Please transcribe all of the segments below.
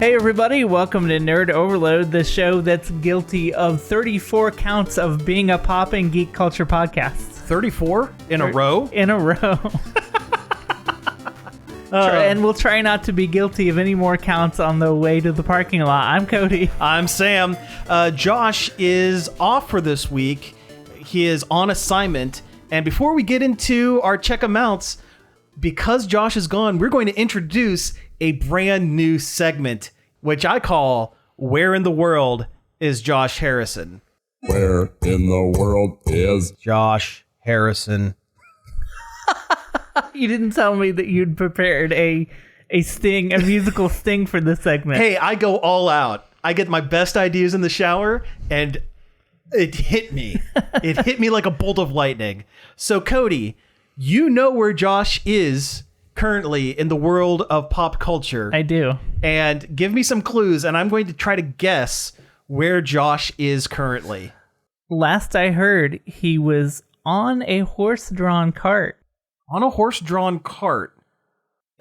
Hey everybody, welcome to Nerd Overload, the show that's guilty of 34 counts of being a pop and geek culture podcast. 34 in a row? In a row. And we'll try not to be guilty of any more counts on the way to the parking lot. I'm Cody. I'm Sam. Josh is off for this week. He is on assignment. And before we get into our check amounts, because Josh is gone, we're going to introduce a brand new segment, which I call Where in the World is Josh Harrison? Where in the world is Josh Harrison? You didn't tell me that you'd prepared a musical sting for this segment. Hey, I go all out. I get my best ideas in the shower, and it hit me. It hit me like a bolt of lightning. So, Cody, you know where Josh is currently in the world of pop culture. I do. And give me some clues, and I'm going to try to guess where Josh is currently. Last I heard, he was on a horse-drawn cart. On a horse-drawn cart.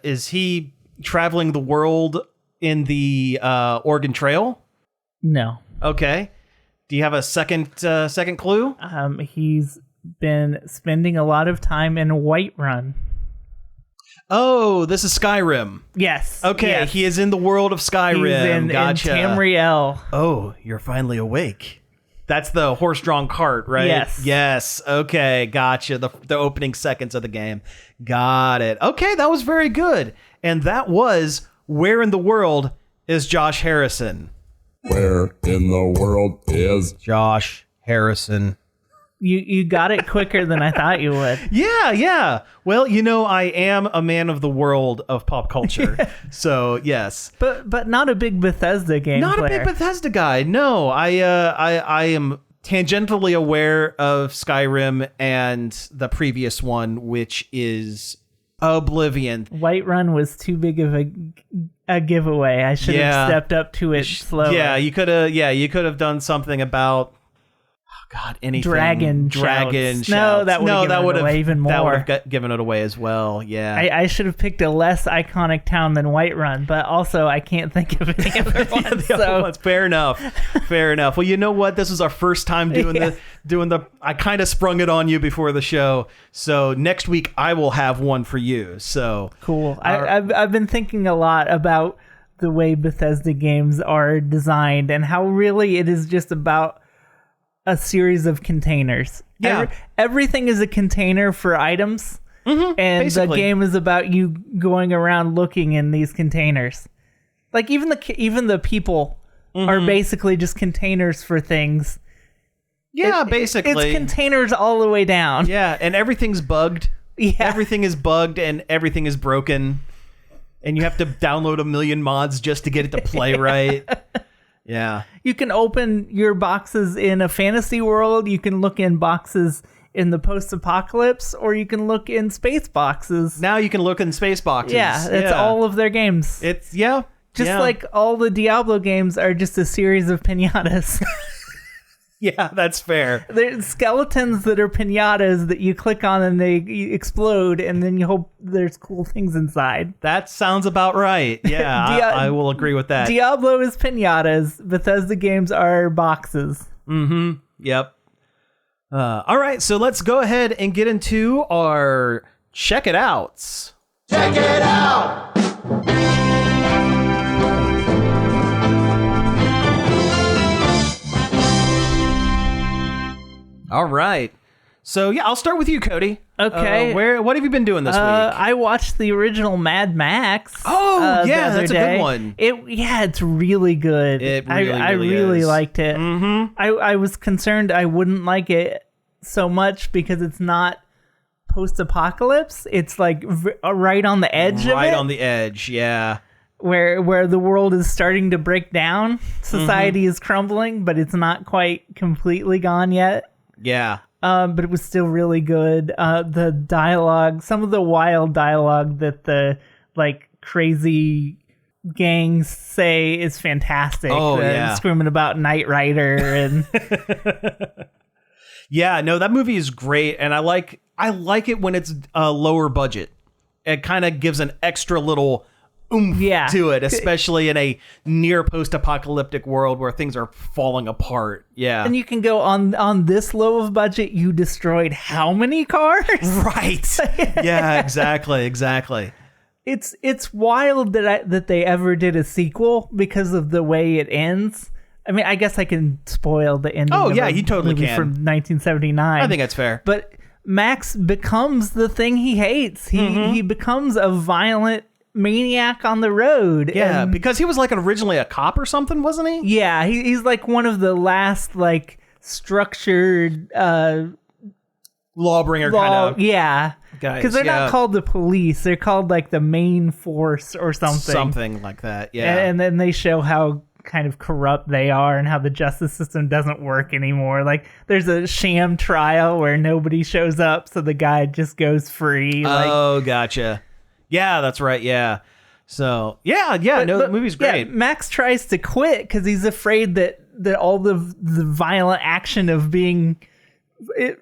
Is he traveling the world in the Oregon Trail? No. Okay. Do you have a second clue? He's been spending a lot of time in Whiterun. Oh, this is Skyrim. Yes. Okay, yes. He is in the world of Skyrim. He's Gotcha. in Tamriel. Oh, you're finally awake. That's the horse-drawn cart, right? Yes. Yes. Okay, gotcha. The opening seconds of the game. Got it. Okay, that was very good. And that was Where in the World is Josh Harrison? Where in the world is Josh Harrison? You got it quicker than I thought you would. Yeah. Well, you know, I am a man of the world of pop culture. Yeah. So, yes. But not a big Bethesda game Not player. a big Bethesda guy. No, I am tangentially aware of Skyrim and the previous one, which is Oblivion. Whiterun was too big of a giveaway. I should have stepped up to it slower. Yeah, you could have done something about anything. Dragon shouts. No, that would have even more. That would have given it away as well. Yeah, I should have picked a less iconic town than Whiterun, but also I can't think of any other ones. Other ones. Fair enough. Well, you know what? This was our first time doing the. I kind of sprung it on you before the show, so next week I will have one for you. So cool. I've been thinking a lot about the way Bethesda games are designed and how really it is just about a series of containers. Yeah. Everything is a container for items, and basically the game is about you going around looking in these containers. Like even the people are basically just containers for things. Yeah, basically. It's containers all the way down. Yeah, and everything's bugged. Yeah. Everything is bugged and everything is broken. And you have to download a million mods just to get it to play right. Yeah. You can open your boxes in a fantasy world. You can look in boxes in the post-apocalypse, or you can look in space boxes. Now you can look in space boxes. Yeah, that's all of their games. It's, like all the Diablo games are just a series of piñatas. Yeah, that's fair. There's skeletons that are piñatas that you click on and they explode, and then you hope there's cool things inside. That sounds about right. Yeah, I will agree with that. Diablo is piñatas. Bethesda games are boxes. Mm-hmm. Yep. All right, so let's go ahead and get into our Check It Outs. Check it out! All right. So, yeah, I'll start with you, Cody. Okay. What have you been doing this week? I watched the original Mad Max. Oh, yeah, that's a good one. It's really good. I really liked it. Mm-hmm. I was concerned I wouldn't like it so much because it's not post-apocalypse. It's like right on the edge of it. Right on the edge, yeah. Where the world is starting to break down. Society is crumbling, but it's not quite completely gone yet. Yeah. But it was still really good. The dialogue, some of the wild dialogue that the crazy gangs say is fantastic. Oh, yeah. Screaming about Knight Rider and yeah, no, that movie is great, and I like it when it's a lower budget. It kind of gives an extra little oomph Yeah. to it, especially in a near post-apocalyptic world where things are falling apart. Yeah. And you can go on this low of budget, you destroyed how many cars? Right. Yeah, exactly. It's wild that they ever did a sequel because of the way it ends. I mean, I guess I can spoil the ending. Oh, of yeah, a you totally movie can. From 1979. I think that's fair. But Max becomes the thing he hates. He becomes a violent maniac on the road. Yeah, and because he was like originally a cop or something, wasn't he? yeah, he's like one of the last like structured Lawbringer kind of. Yeah. Guys, Because they're not called the police. They're called like the main force or something. Something like that, yeah. And then they show how kind of corrupt they are and how the justice system doesn't work anymore. Like there's a sham trial where nobody shows up, so the guy just goes free. Oh, gotcha. Yeah, that's right, yeah. So, the movie's great. Yeah, Max tries to quit because he's afraid that all the violent action of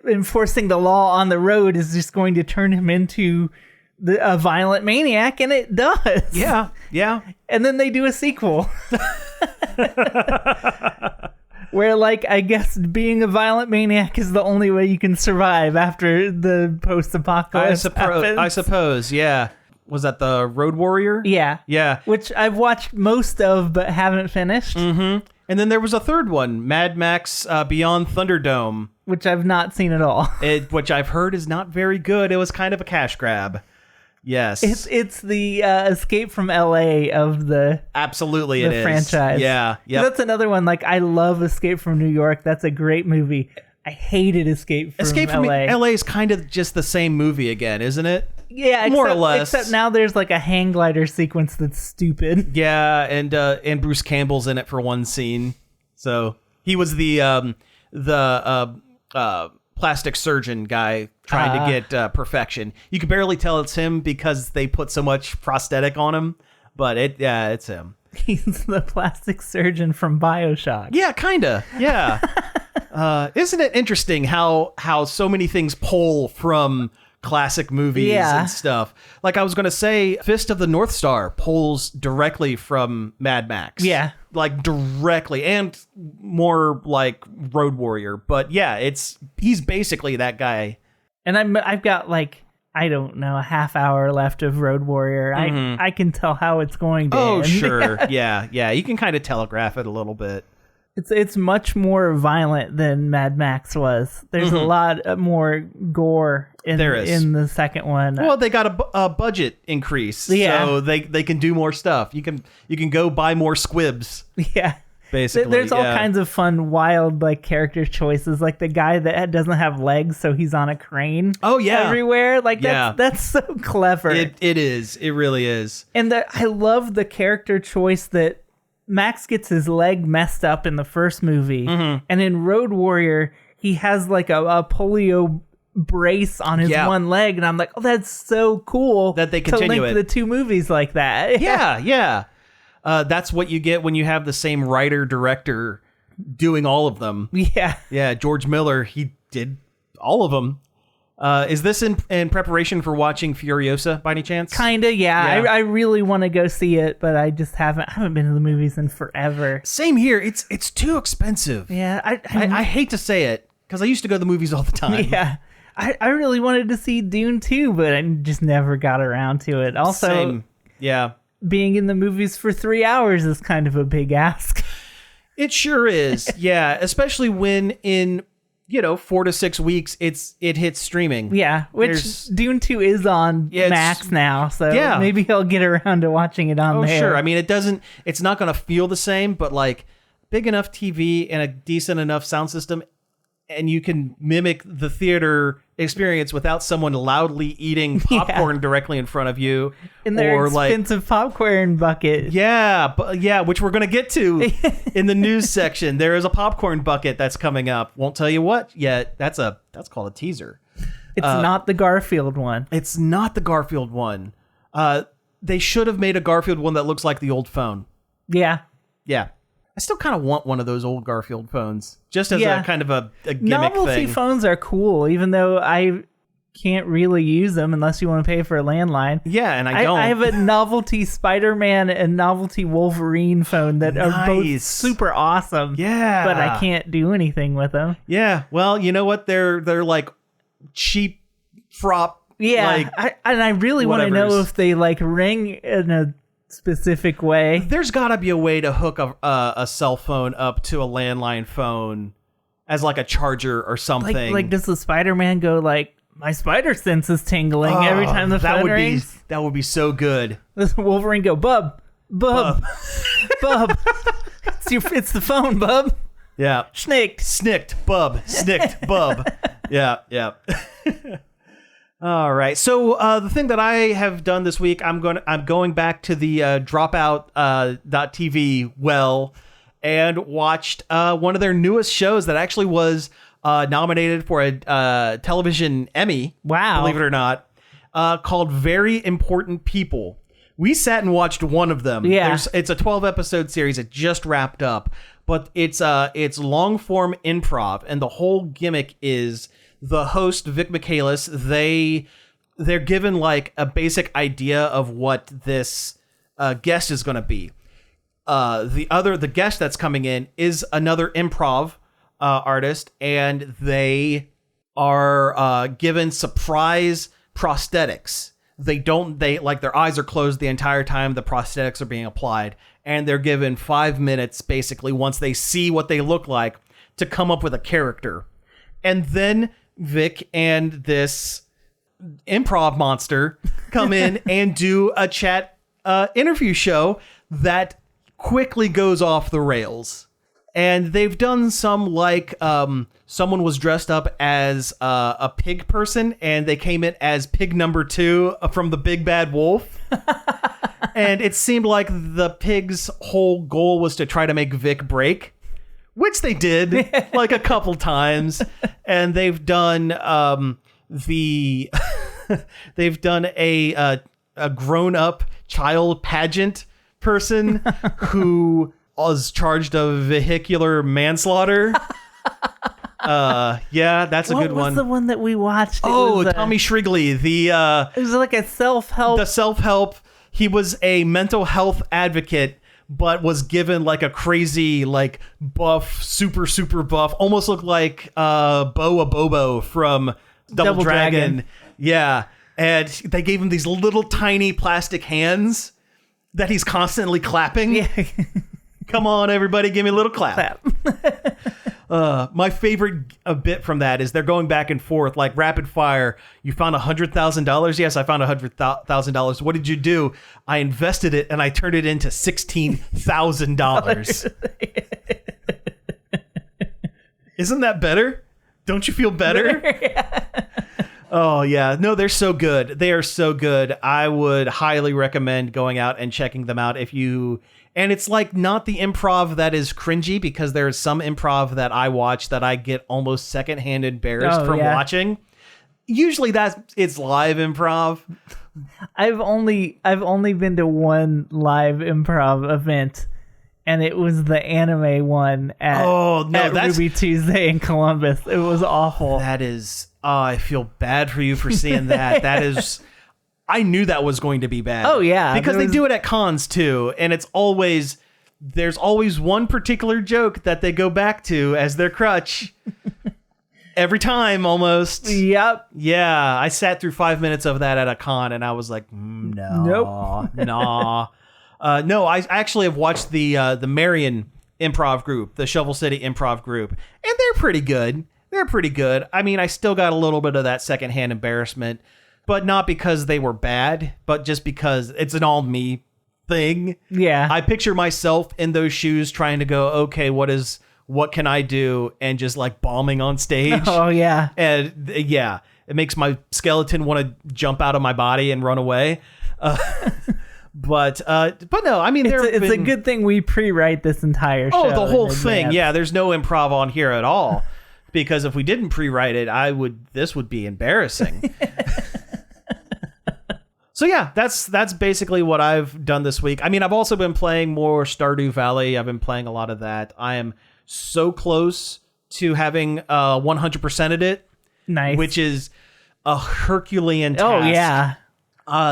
enforcing the law on the road is just going to turn him into a violent maniac, and it does. Yeah. And then they do a sequel. Where, like, I guess being a violent maniac is the only way you can survive after the post-apocalypse happens. I suppose, yeah. Was that the Road Warrior? Yeah. Yeah. Which I've watched most of, but haven't finished. Mm-hmm. And then there was a third one, Mad Max Beyond Thunderdome. Which I've not seen at all. Which I've heard is not very good. It was kind of a cash grab. Yes. It's the Escape from LA of the absolutely the it franchise. Is. Yeah. That's another one. Like, I love Escape from New York. That's a great movie. I hated Escape from LA. LA is kind of just the same movie again, isn't it? Yeah, more or less. Except now there's like a hang glider sequence that's stupid. Yeah, and Bruce Campbell's in it for one scene. So he was the plastic surgeon guy trying to get perfection. You can barely tell it's him because they put so much prosthetic on him, but it's him. He's the plastic surgeon from BioShock. Yeah, kinda. Yeah. Isn't it interesting how so many things pull from classic movies and stuff? Like I was going to say, Fist of the North Star pulls directly from Mad Max. Yeah. Like directly, and more like Road Warrior. But yeah, he's basically that guy. And I've got like, I don't know, a half hour left of Road Warrior. Mm-hmm. I can tell how it's going to end. Oh, sure. Yeah. You can kind of telegraph it a little bit. It's much more violent than Mad Max was. There's a lot more gore in the second one. Well, they got a budget increase, so they can do more stuff. You can go buy more squibs. Yeah, basically. There's all kinds of fun, wild like character choices, like the guy that doesn't have legs, so he's on a crane. Oh yeah, everywhere. Like that's so clever. It is. It really is. And I love the character choice that Max gets his leg messed up in the first movie, and in Road Warrior, he has like a polio brace on his one leg, and I'm like, oh, that's so cool that they continue to link the two movies like that. Yeah. That's what you get when you have the same writer director doing all of them. Yeah. George Miller, he did all of them. Is this in preparation for watching Furiosa by any chance? Kinda, yeah. I really want to go see it, but I just haven't been to the movies in forever. Same here. It's too expensive. Yeah, I hate to say it because I used to go to the movies all the time. Yeah, I really wanted to see Dune too, but I just never got around to it. Also, Same. Yeah, being in the movies for 3 hours is kind of a big ask. It sure is. Yeah, especially when in 4 to 6 weeks, it hits streaming. Yeah, which Dune 2 is on Max now, so maybe he'll get around to watching it on there. Oh, sure. I mean, it's not going to feel the same, but like big enough TV and a decent enough sound system, and you can mimic the theater experience without someone loudly eating popcorn directly in front of you. In their expensive popcorn bucket. Yeah, which we're going to get to in the news section. There is a popcorn bucket that's coming up. Won't tell you what yet. That's called a teaser. It's not the Garfield one. It's not the Garfield one. They should have made a Garfield one that looks like the old phone. Yeah. I still kind of want one of those old Garfield phones, just as a kind of a gimmick Novelty thing. Phones are cool, even though can't really use them unless you want to pay for a landline. Yeah, and I don't. I have a novelty Spider-Man and novelty Wolverine phone that are both super awesome. Yeah. But I can't do anything with them. Yeah. Well, you know what? They're like cheap frop. Yeah. I really want to know if they like ring in a specific way. There's got to be a way to hook a cell phone up to a landline phone as like a charger or something. Like does the Spider-Man go like, my spider sense is tingling every time the phone rings? That would be so good. Does Wolverine go, Bub. It's the phone, Bub. Yeah. Snicked, Bub. Snicked, Bub. Yeah. All right. So the thing that I have done this week, I'm going back to the Dropout .tv and watched one of their newest shows that actually was nominated for a television Emmy. Wow. Believe it or not, called Very Important People. We sat and watched one of them. Yeah. It's a 12-episode series. It just wrapped up, but it's long-form improv, and the whole gimmick is the host, Vic Michaelis, they're given like a basic idea of what this guest is going to be. The guest that's coming in is another improv artist, and they are given surprise prosthetics. They like their eyes are closed the entire time the prosthetics are being applied, and they're given 5 minutes basically once they see what they look like to come up with a character. And then Vic and this improv monster come in and do a chat interview show that quickly goes off the rails. And they've done some like someone was dressed up as a pig person, and they came in as pig number 2 from the Big Bad Wolf. And it seemed like the pig's whole goal was to try to make Vic break, which they did like a couple times. And they've done they've done a grown up child pageant person who was charged of vehicular manslaughter. Yeah, that's a good one. What was the one that we watched? Tommy Shrigley. It was like a self-help. The self-help. He was a mental health advocate, but was given like a crazy, like buff, super buff, almost looked like Boa Bobo from Double Dragon. Yeah. And they gave him these little tiny plastic hands that he's constantly clapping. Yeah. Come on, everybody, give me a little clap. My favorite bit from that is they're going back and forth like rapid fire. You found $100,000? Yes, I found $100,000. What did you do? I invested it and I turned it into $16,000. Isn't that better? Don't you feel better? Yeah. Oh, yeah. No, they're so good. They are so good. I would highly recommend going out and checking them out if you... And it's like not the improv that is cringy, because there's some improv that I watch that I get almost secondhand embarrassed from watching. Usually it's live improv. I've only been to one live improv event, and it was the anime one at Ruby Tuesday in Columbus. It was awful. That is... I feel bad for you for seeing that. That is... I knew that was going to be bad. Oh, yeah. Because they do it at cons, too. And it's always... There's always one particular joke that they go back to as their crutch. Every time, almost. Yep. Yeah. I sat through 5 minutes of that at a con, and I was like, no. Nope. Nah. No, I actually have watched the Marion improv group, the Shovel City improv group, and they're pretty good. They're pretty good. I mean, I still got a little bit of that secondhand embarrassment, but not because they were bad, but just because it's an all me thing. Yeah. I picture myself in those shoes trying to go, okay, what can I do? And just like bombing on stage. Oh, yeah. And yeah, it makes my skeleton want to jump out of my body and run away. But no, I mean, it's a good thing we pre-write this entire show. Oh, the whole thing. Yeah, there's no improv on here at all. Because if we didn't pre-write it, this would be embarrassing. So yeah, that's basically what I've done this week. I mean, I've also been playing more Stardew Valley. I've been playing a lot of that. I am so close to having 100%ed it. Nice. Which is a Herculean task. Oh, yeah.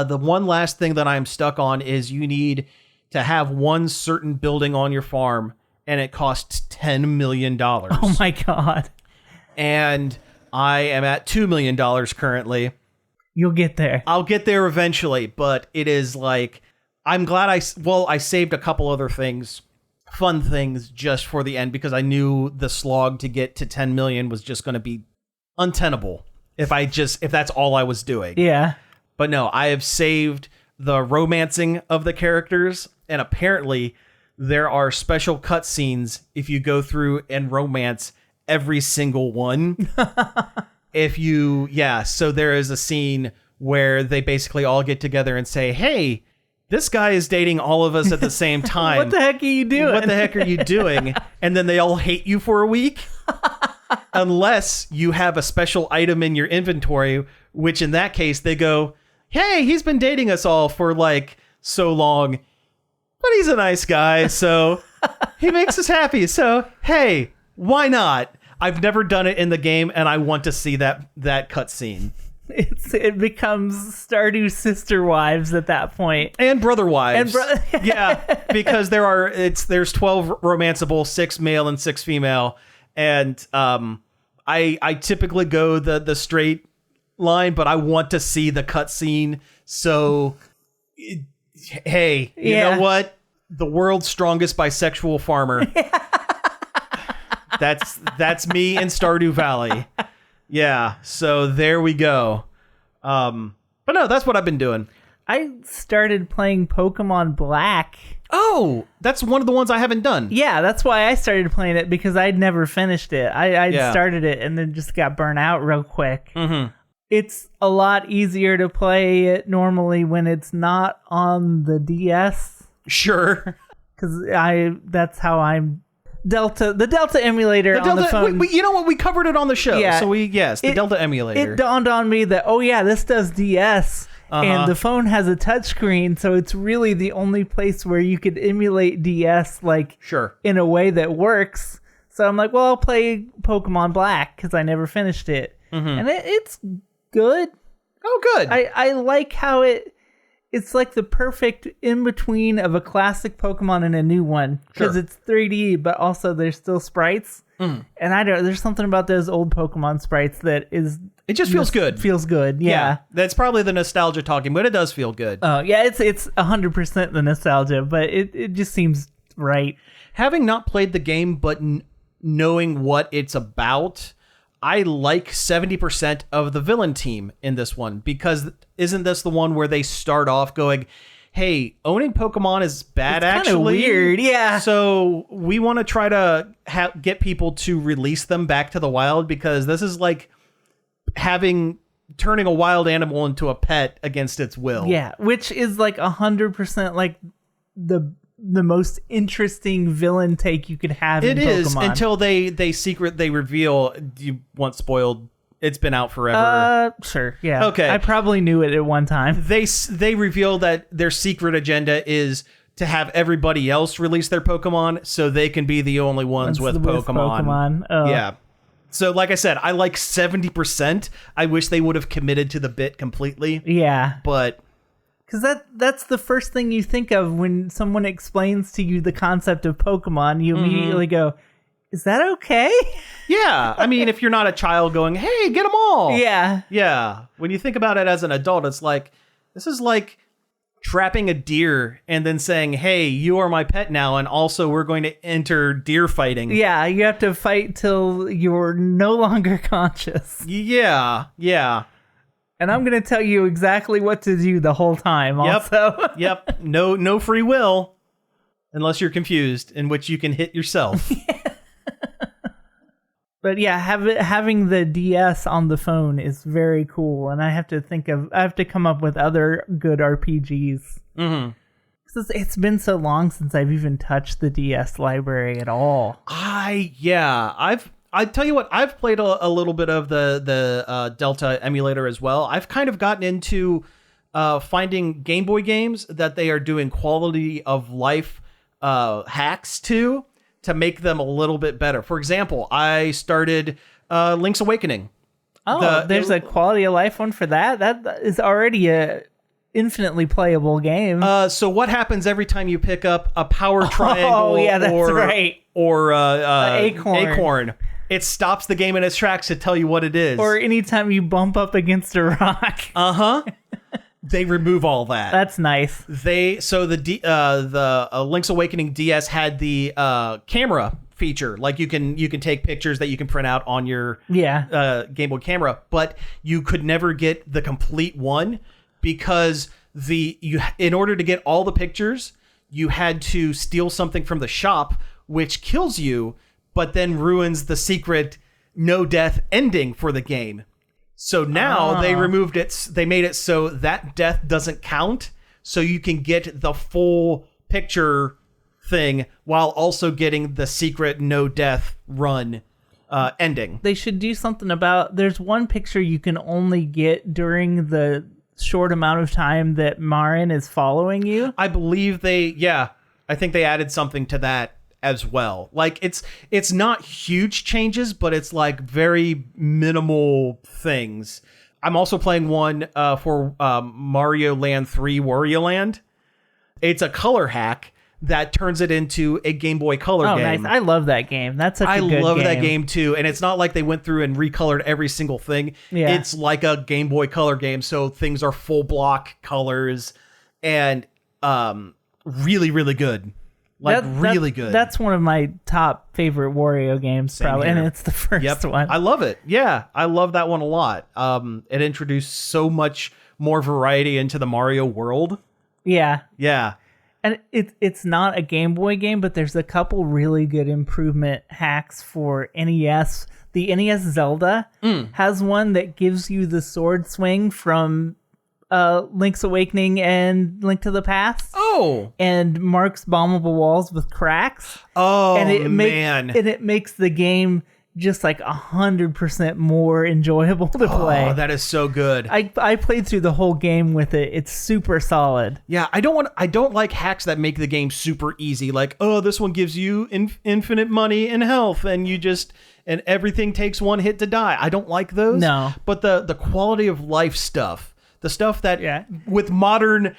The one last thing that I'm stuck on is you need to have one certain building on your farm, and it costs $10 million. Oh, my God. And I am at $2 million currently. You'll get there. I'll get there eventually, but it is like, I'm glad I saved a couple other things, fun things, just for the end, because I knew the slog to get to 10 million was just going to be untenable if that's all I was doing. Yeah. But no, I have saved the romancing of the characters, and apparently there are special cutscenes if you go through and romance every single one. So there is a scene where they basically all get together and say, hey, this guy is dating all of us at the same time. What the heck are you doing? What the heck are you doing? And then they all hate you for a week. Unless you have a special item in your inventory, which in that case they go, hey, he's been dating us all for like so long, but he's a nice guy, so he makes us happy. So, hey, why not? I've never done it in the game, and I want to see that cutscene. It becomes Stardew sister wives at that point, and brother wives. Yeah, because there's 12 romanceable, 6 male and 6 female, and I typically go the straight line, but I want to see the cutscene. So, hey, you know what? The world's strongest bisexual farmer. That's me in Stardew Valley. Yeah, so there we go. But no, that's what I've been doing. I started playing Pokemon Black. Oh, that's one of the ones I haven't done. Yeah, that's why I started playing it, because I'd never finished it. I started it and then just got burnt out real quick. Mm-hmm. It's a lot easier to play it normally when it's not on the DS. Sure. Because that's how I'm... the Delta emulator on the phone. You know what? We covered it on the show. Yeah, so the Delta emulator. It dawned on me that, this does DS, and the phone has a touchscreen, so it's really the only place where you could emulate DS, in a way that works. So I'm like, well, I'll play Pokemon Black, because I never finished it. Mm-hmm. And it's good. Oh, good. I like how it's like the perfect in-between of a classic Pokemon and a new one. Because it's 3D, but also there's still sprites. Mm. And there's something about those old Pokemon sprites that is... It just feels good. Feels good, yeah. That's probably the nostalgia talking, but it does feel good. Oh, yeah, it's 100% the nostalgia, but it just seems right. Having not played the game, but knowing what it's about... I like 70% of the villain team in this one, because isn't this the one where they start off going, hey, owning Pokemon is bad, it's actually. It's weird, yeah. So we want to try to get people to release them back to the wild, because this is like turning a wild animal into a pet against its will. Yeah, which is like 100% like the most interesting villain take you could have in Pokemon. It is, until they reveal. Do you want spoiled? It's been out forever. Sure, yeah. Okay. I probably knew it at one time. They reveal that their secret agenda is to have everybody else release their Pokemon so they can be the only ones with Pokemon. Oh. Yeah. So like I said, I like 70%. I wish they would have committed to the bit completely. Yeah. But... Because that's the first thing you think of when someone explains to you the concept of Pokemon. You immediately go, is that okay? Yeah. I mean, if you're not a child going, hey, get them all. Yeah. Yeah. When you think about it as an adult, it's like, this is like trapping a deer and then saying, hey, you are my pet now. And also we're going to enter deer fighting. Yeah. You have to fight till you're no longer conscious. Yeah. Yeah. And I'm going to tell you exactly what to do the whole time also. Yep. No free will. Unless you're confused, in which you can hit yourself. But yeah, having the DS on the phone is very cool. And I have to come up with other good RPGs. Mm-hmm. It's been so long since I've even touched the DS library at all. I tell you what, I've played a little bit of the Delta emulator as well. I've kind of gotten into finding Game Boy games that they are doing quality of life hacks to make them a little bit better. For example, I started Link's Awakening Oh, there's a quality of life one for that? That is already a infinitely playable game. So what happens every time you pick up a power triangle? Oh, yeah, that's right. Or acorn. It stops the game in its tracks to tell you what it is. Or anytime you bump up against a rock. They remove all that. That's nice. The Link's Awakening DS had the camera feature. Like you can take pictures that you can print out on your Game Boy camera, but you could never get the complete one because in order to get all the pictures, you had to steal something from the shop, which kills you, but then ruins the secret no death ending for the game. So now they removed it. They made it so that death doesn't count. So you can get the full picture thing while also getting the secret no death run ending. They should do something about, there's one picture you can only get during the short amount of time that Marin is following you. I believe I think they added something to that as well. Like it's not huge changes, but it's like very minimal things. I'm also playing one for Mario Land 3 Wario Land. It's a color hack that turns it into a Game Boy Color game. Nice. I love that game. That's such a good game. I love that game too. And it's not like they went through and recolored every single thing. Yeah. It's like a Game Boy Color game. So things are full block colors and really, really good. Really good. That's one of my top favorite Wario games, Same probably, here. and it's the first one. I love it. Yeah, I love that one a lot. It introduced so much more variety into the Mario world. Yeah. Yeah. And it's not a Game Boy game, but there's a couple really good improvement hacks for NES. The NES Zelda has one that gives you the sword swing from Link's Awakening and Link to the Past. Oh. And marks bombable walls with cracks. Oh, and man. And it makes the game just like 100% more enjoyable to play. Oh, that is so good. I played through the whole game with it. It's super solid. Yeah, I don't like hacks that make the game super easy. Like, oh, this one gives you infinite money and health, and and everything takes one hit to die. I don't like those. No. But the quality of life stuff. The stuff that with the modern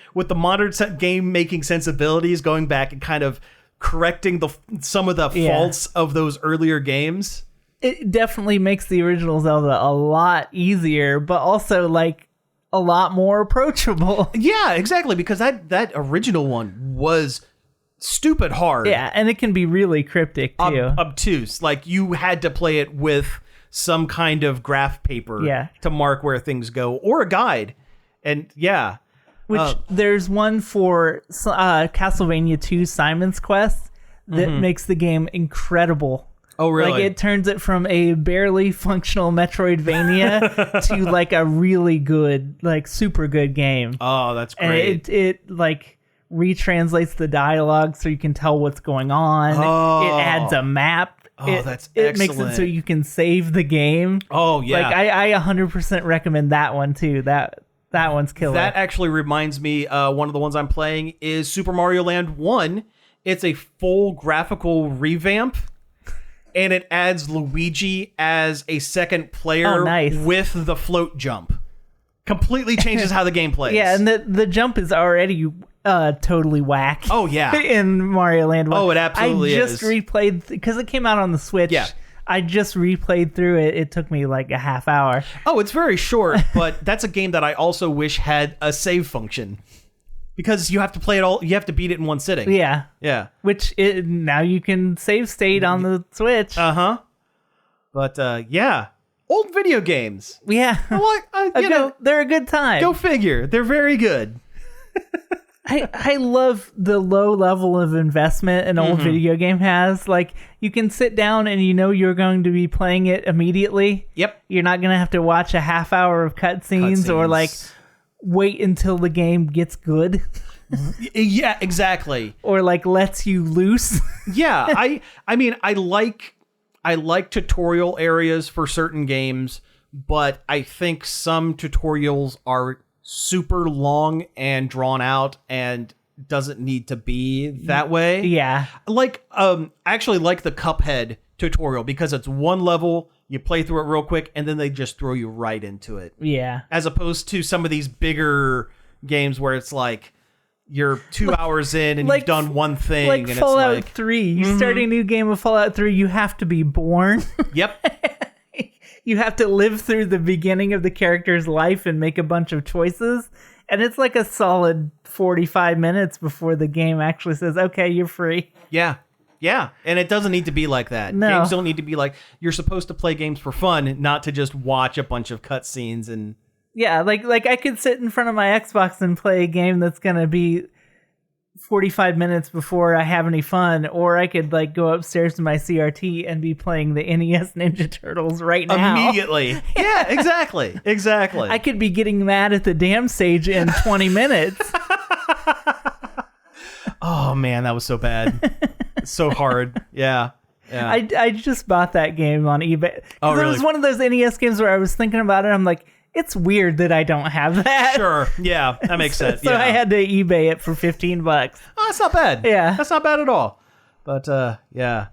game making sensibilities, going back and kind of correcting some of the faults of those earlier games. It definitely makes the original Zelda a lot easier, but also like a lot more approachable. Yeah, exactly, because that original one was stupid hard. Yeah, and it can be really cryptic too. Obtuse. Like you had to play it with some kind of graph paper to mark where things go, or a guide. And which there's one for Castlevania 2 Simon's Quest that makes the game incredible. Oh, really? Like it turns it from a barely functional Metroidvania to like a really good, like super good game. Oh, that's great. And it like retranslates the dialogue so you can tell what's going on. Oh. It adds a map. That's it excellent. makes it so you can save the game. Oh, yeah. Like I 100% recommend that one too. That one's killer. That actually reminds me, one of the ones I'm playing is Super Mario Land 1. It's a full graphical revamp, and it adds Luigi as a second player with the float jump. Completely changes how the game plays. Yeah, and the jump is already totally whack. Oh, yeah. In Mario Land 1. Oh, it absolutely is. I just replayed, because it came out on the Switch. Yeah. I just replayed through it. It took me like a half hour. Oh, it's very short, but that's a game that I also wish had a save function. Because you have to play it all, you have to beat it in one sitting. Yeah. Yeah. Which now you can save state on the Switch. Uh-huh. But old video games. Yeah. They're a good time. Go figure. They're very good. I love the low level of investment an old video game has. Like, you can sit down and you know you're going to be playing it immediately. Yep. You're not going to have to watch a half hour of cutscenes or like wait until the game gets good. Yeah, exactly. Or like lets you loose. Yeah, I mean I like tutorial areas for certain games, but I think some tutorials are super long and drawn out and doesn't need to be that way. Yeah. Like I actually like the Cuphead tutorial because it's one level, You play through it real quick, and then they just throw you right into it. Yeah. As opposed to some of these bigger games where it's like you're 2 hours in and you've done one thing. Like and Fallout it's like, 3. You start a new game of Fallout 3, you have to be born. Yep. You have to live through the beginning of the character's life and make a bunch of choices. And it's like a solid 45 minutes before the game actually says, okay, you're free. Yeah. Yeah. And it doesn't need to be like that. No. Games don't need to be like, you're supposed to play games for fun, not to just watch a bunch of cutscenes and... Yeah, like I could sit in front of my Xbox and play a game that's going to be 45 minutes before I have any fun, or I could like go upstairs to my CRT and be playing the NES Ninja Turtles right now. Immediately. Yeah, exactly. Exactly. I could be getting mad at the damn stage in 20 minutes. Oh man, that was so bad. So hard. Yeah. Yeah. I just bought that game on eBay. Oh, really? It was one of those NES games where I was thinking about it. I'm like, it's weird that I don't have that. Sure. Yeah, that makes sense. So yeah. I had to eBay it for $15. Oh, that's not bad. Yeah. That's not bad at all. But yeah.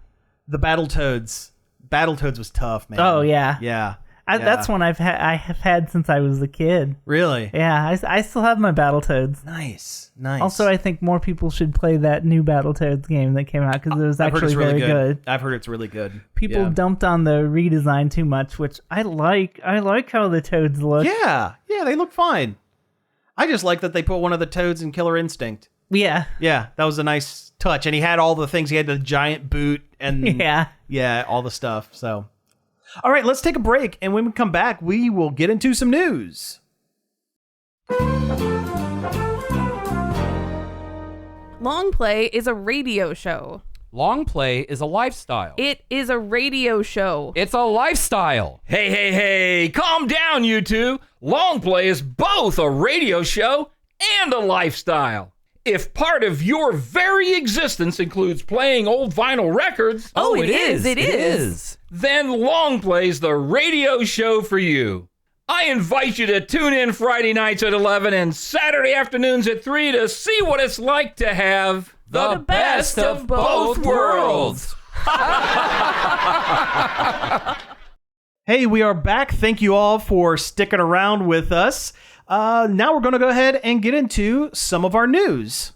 The Battletoads. Battletoads was tough, man. Oh, yeah. Yeah. That's one I have had since I was a kid. Really? Yeah, I still have my Battletoads. Nice. Nice. Also, I think more people should play that new Battletoads game that came out because it was actually very good. I've heard it's really good. People dumped on the redesign too much, which I like. I like how the Toads look. Yeah. Yeah, they look fine. I just like that they put one of the Toads in Killer Instinct. Yeah. Yeah, that was a nice touch. And he had all the things. He had the giant boot and yeah, all the stuff. So, all right, let's take a break. And when we come back, we will get into some news. Long Play is a radio show. Long Play is a lifestyle. It is a radio show. It's a lifestyle. Hey, calm down, you two. Long Play is both a radio show and a lifestyle. If part of your very existence includes playing old vinyl records... Oh, it is. Then Long Play's the radio show for you. I invite you to tune in Friday nights at 11 and Saturday afternoons at 3 to see what it's like to have the best of both worlds. Hey, we are back. Thank you all for sticking around with us. Now we're going to go ahead and get into some of our news.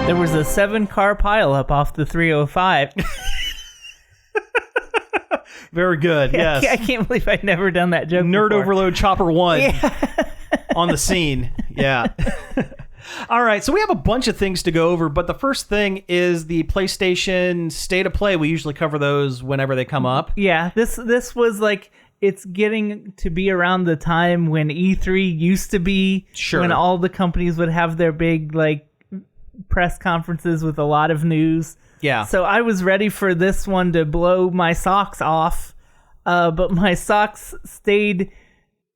There was a 7-car pileup off the 305. Very good, yes. I can't believe I'd never done that joke Nerd before. Overload Chopper 1 on the scene. Yeah. All right, so we have a bunch of things to go over, but the first thing is the PlayStation State of Play. We usually cover those whenever they come up. Yeah, this was like, it's getting to be around the time when E3 used to be. Sure. When all the companies would have their big, like, press conferences with a lot of news. Yeah. So I was ready for this one to blow my socks off, but my socks stayed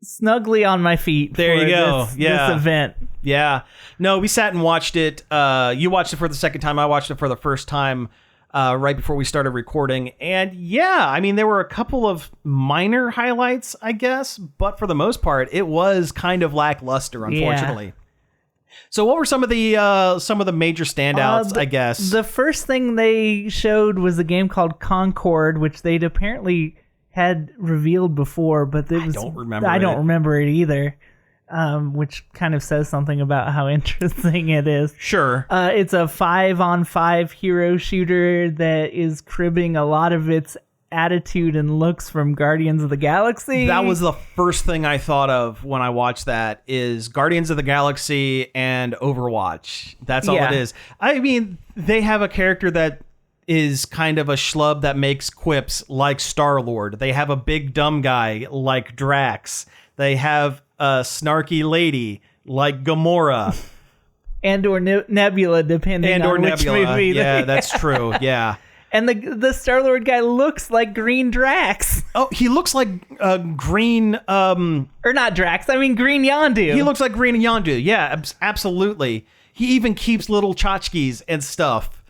snugly on my feet. There you go. This event. Yeah. No, we sat and watched it. You watched it for the second time. I watched it for the first time right before we started recording. And yeah, I mean, there were a couple of minor highlights, I guess, but for the most part, it was kind of lackluster, unfortunately. Yeah. So what were some of the major standouts, I guess? The first thing they showed was a game called Concord, which they'd apparently had revealed before, but I don't remember it either, which kind of says something about how interesting it is. Sure. It's a 5-on-5 hero shooter that is cribbing a lot of its attitude and looks from Guardians of the Galaxy. That was the first thing I thought of when I watched that, is Guardians of the Galaxy and Overwatch. That's all it is. I mean, they have a character that is kind of a schlub that makes quips like Star-Lord. They have a big dumb guy like Drax. They have a snarky lady like Gamora. and or Nebula, depending on which movie. Yeah, that's true. Yeah. And the Star-Lord guy looks like Green Drax. Oh, he looks like Green... Or not Drax, I mean Green Yondu. He looks like Green Yondu. Yeah, absolutely. He even keeps little tchotchkes and stuff.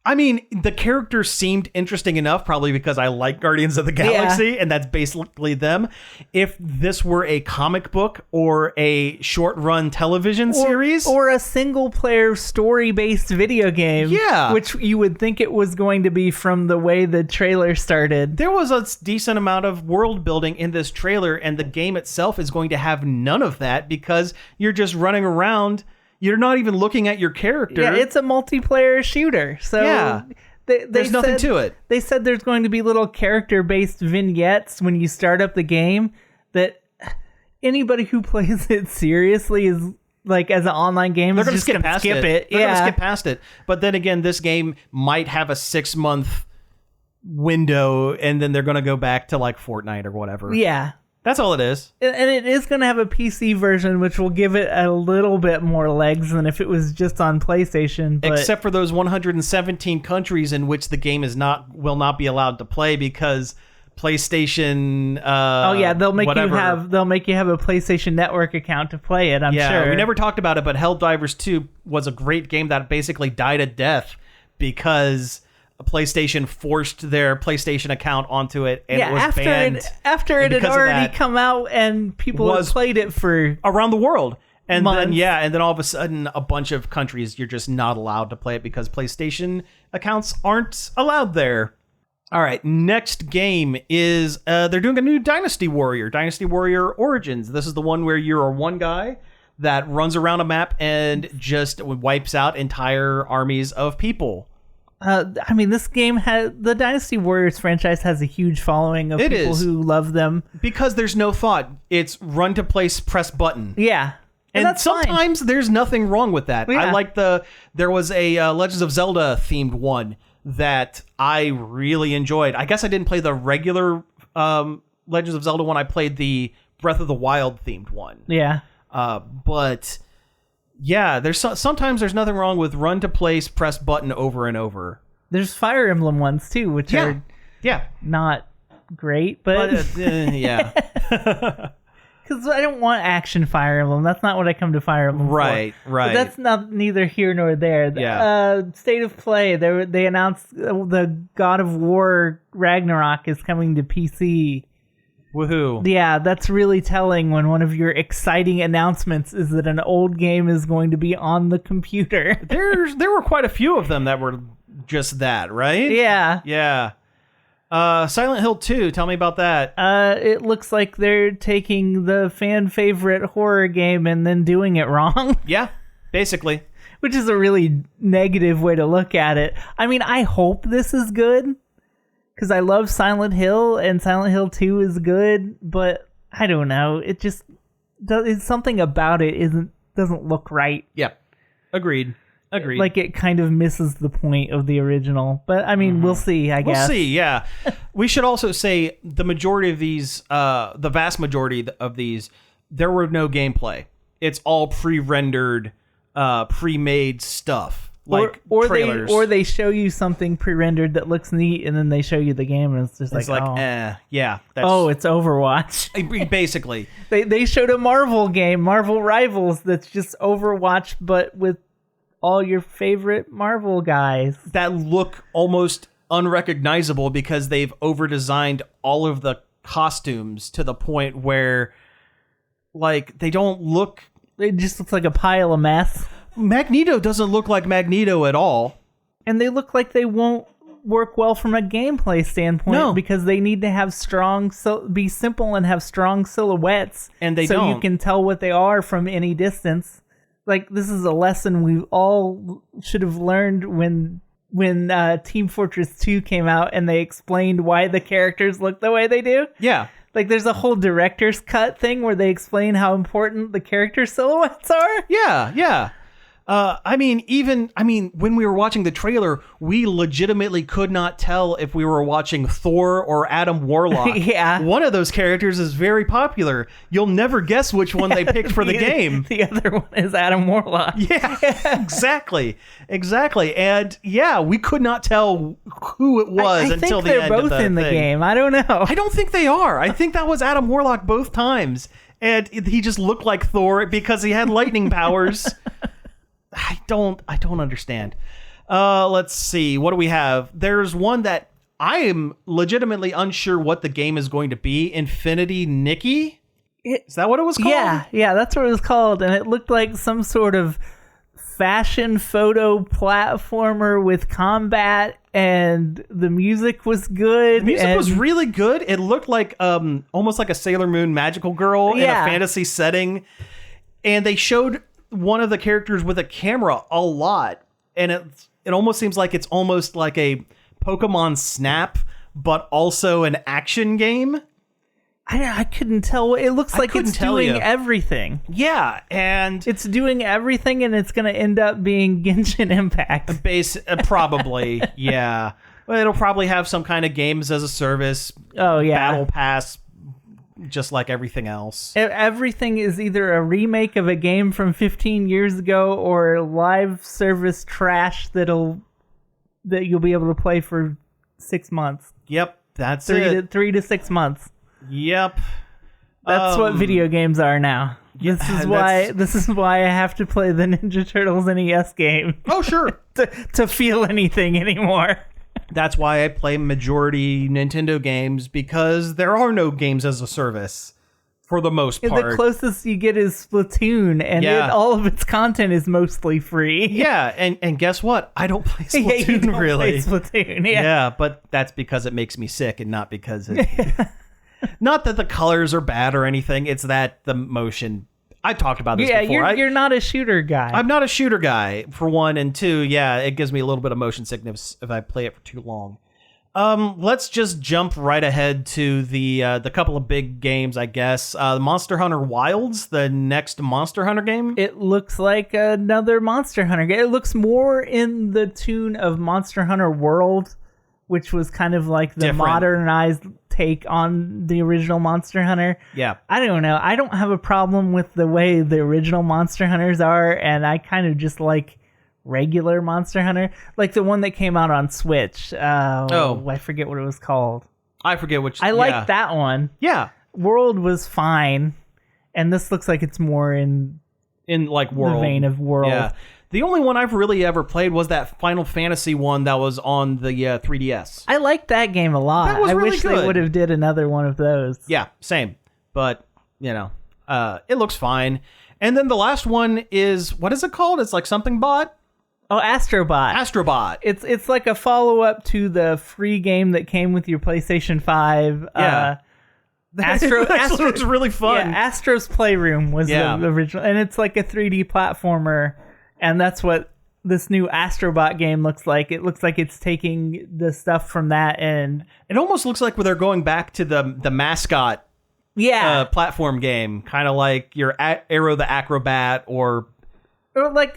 I mean, the characters seemed interesting enough, probably because I like Guardians of the Galaxy, and that's basically them. If this were a comic book or a short-run television series... Or a single-player story-based video game, which you would think it was going to be from the way the trailer started. There was a decent amount of world building in this trailer, and the game itself is going to have none of that because you're just running around... You're not even looking at your character. Yeah, it's a multiplayer shooter. So there's nothing to it. They said there's going to be little character-based vignettes when you start up the game that anybody who plays it seriously is like as an online game they're is just going to skip it. They're going to skip past it. But then again, this game might have a 6-month window, and then they're going to go back to like Fortnite or whatever. Yeah. That's all it is. And it is going to have a PC version, which will give it a little bit more legs than if it was just on PlayStation. But... Except for those 117 countries in which the game will not be allowed to play because PlayStation. They'll make you have a PlayStation Network account to play it. I'm sure. We never talked about it, but Helldivers 2 was a great game that basically died a death because PlayStation forced their PlayStation account onto it, and it was banned. After it had already come out, and people had played it for around the world, and months. then all of a sudden, a bunch of countries you're just not allowed to play it because PlayStation accounts aren't allowed there. All right, next game is they're doing a new Dynasty Warrior Origins. This is the one where you're one guy that runs around a map and just wipes out entire armies of people. I mean, this game the Dynasty Warriors franchise has a huge following of people who love them. Because there's no thought. It's run to place, press button. Yeah. And that's sometimes there's nothing wrong with that. Yeah. I like there was a Legends of Zelda themed one that I really enjoyed. I guess I didn't play the regular Legends of Zelda one. I played the Breath of the Wild themed one. Yeah. But... Yeah, sometimes there's nothing wrong with run to place, press button over and over. There's Fire Emblem ones too, which are not great, but yeah. Because I don't want action Fire Emblem. That's not what I come to Fire Emblem for. Right. But that's neither here nor there. State of Play. They announced the God of War Ragnarok is coming to PC. Woohoo. Yeah, that's really telling when one of your exciting announcements is that an old game is going to be on the computer. There were quite a few of them that were just that, right? Yeah. Yeah. Silent Hill 2, tell me about that. It looks like they're taking the fan favorite horror game and then doing it wrong. Yeah, basically. Which is a really negative way to look at it. I mean, I hope this is good. Because I love Silent Hill, and Silent Hill 2 is good, but I don't know. It just something about it doesn't look right. Yeah, agreed. Like it kind of misses the point of the original. But I mean, we'll see. I guess we'll see. Yeah, we should also say the majority of these, the vast majority of these, there were no gameplay. It's all pre-rendered, pre-made stuff. Like trailers. They show you something pre-rendered that looks neat, and then they show you the game, and it's just it's it's Overwatch. Basically, they showed a Marvel game, Marvel Rivals, that's just Overwatch, but with all your favorite Marvel guys that look almost unrecognizable because they've over-designed all of the costumes to the point where, like, they don't look. It just looks like a pile of mess. Magneto doesn't look like Magneto at all. And they look like they won't work well from a gameplay standpoint because they need to have be simple and have strong silhouettes. And they don't. So you can tell what they are from any distance. Like, this is a lesson we all should have learned when Team Fortress 2 came out and they explained why the characters look the way they do. Yeah. Like, there's a whole director's cut thing where they explain how important the character silhouettes are. Yeah. When we were watching the trailer, we legitimately could not tell if we were watching Thor or Adam Warlock. Yeah. One of those characters is very popular. You'll never guess which one they picked for the game. The other one is Adam Warlock. Yeah, exactly. And yeah, we could not tell who it was until the end of the thing. I think they're both in the game. I don't know. I don't think they are. I think that was Adam Warlock both times. And he just looked like Thor because he had lightning powers. I don't understand. Let's see. What do we have? There's one that I am legitimately unsure what the game is going to be. Infinity Nikki? Is that what it was called? Yeah, that's what it was called. And it looked like some sort of fashion photo platformer with combat, and the music was good. The music was really good. It looked like almost like a Sailor Moon magical girl in a fantasy setting. And they showed one of the characters with a camera a lot. And it almost seems like it's almost like a Pokemon Snap, but also an action game. I couldn't tell. It looks like it's doing everything. Yeah, and it's doing everything, and it's going to end up being Genshin Impact. Probably, yeah. Well, it'll probably have some kind of games as a service. Oh, yeah. Battle pass, just like everything else. Everything is either a remake of a game from 15 years ago or live service trash that you'll be able to play for 6 months. Yep, that's it. 3 to 6 months. Yep. That's what video games are now. This is why I have to play the Ninja Turtles NES game. Oh, sure. to feel anything anymore. That's why I play majority Nintendo games, because there are no games as a service for the most part. The closest you get is Splatoon, and all of its content is mostly free. Yeah, and guess what? I don't play Splatoon you don't really. Play Splatoon, yeah, but that's because it makes me sick and not because it... Not that the colors are bad or anything. It's that the motion. I talked about this before. You're not a shooter guy. I'm not a shooter guy, for one, and two, it gives me a little bit of motion sickness if I play it for too long. Let's just jump right ahead to the couple of big games, I guess. Monster Hunter Wilds, the next Monster Hunter game. It looks like another Monster Hunter game. It looks more in the tune of Monster Hunter World, which was kind of like the modernized take on the original Monster Hunter. Yeah. I don't know. I don't have a problem with the way the original Monster Hunters are, and I kind of just like regular Monster Hunter. Like the one that came out on Switch. I forget what it was called. I forget which. I liked that one. Yeah. World was fine, and this looks like it's more in like World. The vein of World. Yeah. The only one I've really ever played was that Final Fantasy one that was on the 3DS. I liked that game a lot. That was really wish good. They would have did another one of those. Yeah, same. But, it looks fine. And then the last one is, what is it called? It's like something bot? Oh, Astrobot. Astrobot. It's like a follow-up to the free game that came with your PlayStation 5. Yeah. Astro was really fun. Yeah, Astro's Playroom was the original. And it's like a 3D platformer. And that's what this new Astrobot game looks like. It looks like it's taking the stuff from that, and it almost looks like they're going back to the mascot platform game, kind of like your Arrow the Acrobat or like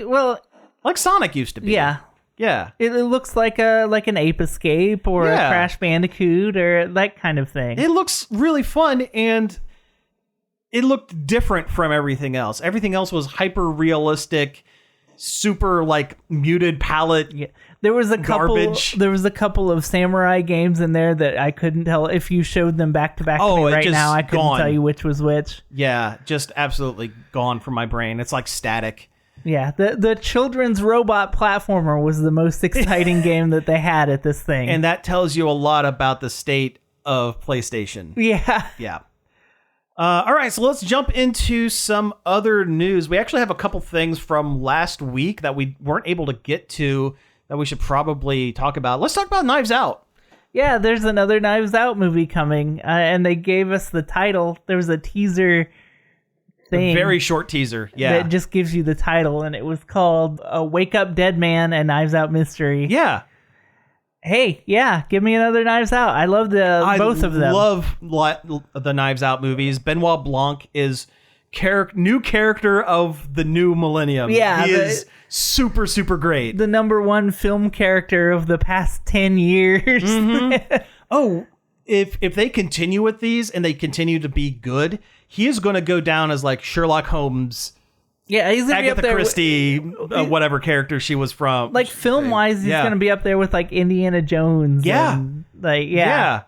Sonic used to be. Yeah. It looks like an Ape Escape or a Crash Bandicoot or that kind of thing. It looks really fun, and it looked different from everything else. Everything else was hyper realistic. Super like muted palette. Yeah. There was a couple of samurai games in there that I couldn't tell if you showed them back to back to me right now. I couldn't tell you which was which. Yeah, just absolutely gone from my brain. It's like static. Yeah, the children's robot platformer was the most exciting game that they had at this thing. And that tells you a lot about the state of PlayStation. Yeah. Yeah. All right, so let's jump into some other news. We actually have a couple things from last week that we weren't able to get to that we should probably talk about. Let's talk about Knives Out. Yeah, there's another Knives Out movie coming, and they gave us the title. There was a teaser thing. A very short teaser, yeah. That just gives you the title, and it was called Wake Up Dead Man and Knives Out Mystery. Yeah. Hey, yeah, give me another Knives Out. I love both of them. I love the Knives Out movies. Benoit Blanc is new character of the new millennium. Yeah, he is super, super great. The #1 film character of the past 10 years. Mm-hmm. Oh, if they continue with these and they continue to be good, he is going to go down as like Sherlock Holmes. Yeah, he's gonna Agatha be up there Christie, whatever character she was from. Like film-wise, he's gonna be up there with like Indiana Jones. Yeah, and, yeah,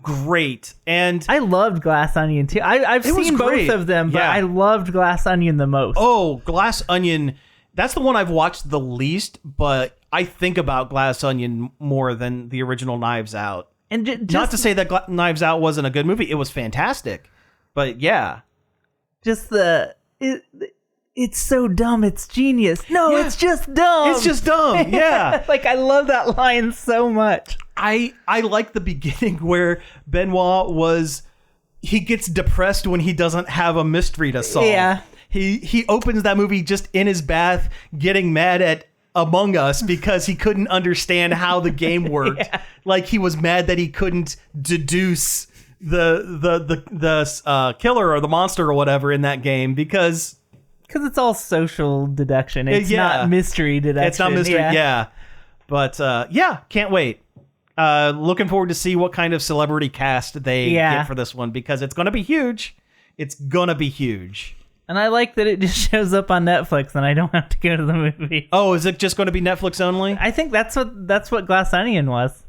great. And I loved Glass Onion too. I've seen both of them, but I loved Glass Onion the most. Oh, Glass Onion. That's the one I've watched the least, but I think about Glass Onion more than the original Knives Out. And just, not to say that Knives Out wasn't a good movie. It was fantastic. But yeah. Just it's so dumb, it's genius. No, it's just dumb. It's just dumb, yeah. Like, I love that line so much. I like the beginning where Benoit he gets depressed when he doesn't have a mystery to solve. Yeah. He opens that movie just in his bath, getting mad at Among Us because he couldn't understand how the game worked. Yeah. Like, he was mad that he couldn't deduce the killer or the monster or whatever in that game because it's all social deduction. It's not mystery deduction. It's not mystery, yeah. But can't wait. Looking forward to see what kind of celebrity cast they get for this one because it's going to be huge. It's going to be huge. And I like that it just shows up on Netflix and I don't have to go to the movie. Oh, is it just going to be Netflix only? I think that's what Glass Onion was.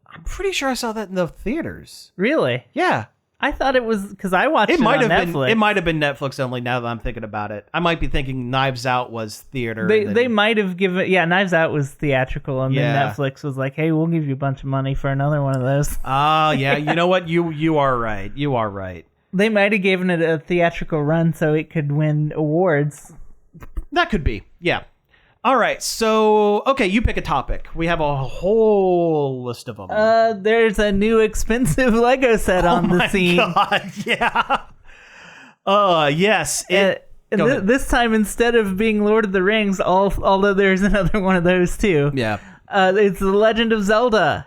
I'm pretty sure I saw that in the theaters. Really? Yeah. I thought it was because I watched it on Netflix. It might have been Netflix only now that I'm thinking about it. I might be thinking Knives Out was theater. They might have given... Yeah, Knives Out was theatrical, and then Netflix was like, hey, we'll give you a bunch of money for another one of those. Yeah. You know what? You are right. You are right. They might have given it a theatrical run so it could win awards. That could be. Yeah. All right. So, okay, you pick a topic. We have a whole list of them. There's a new expensive Lego set on the scene. Oh my God, yeah. Yes. This time, instead of being Lord of the Rings, although there's another one of those too. Yeah. It's The Legend of Zelda.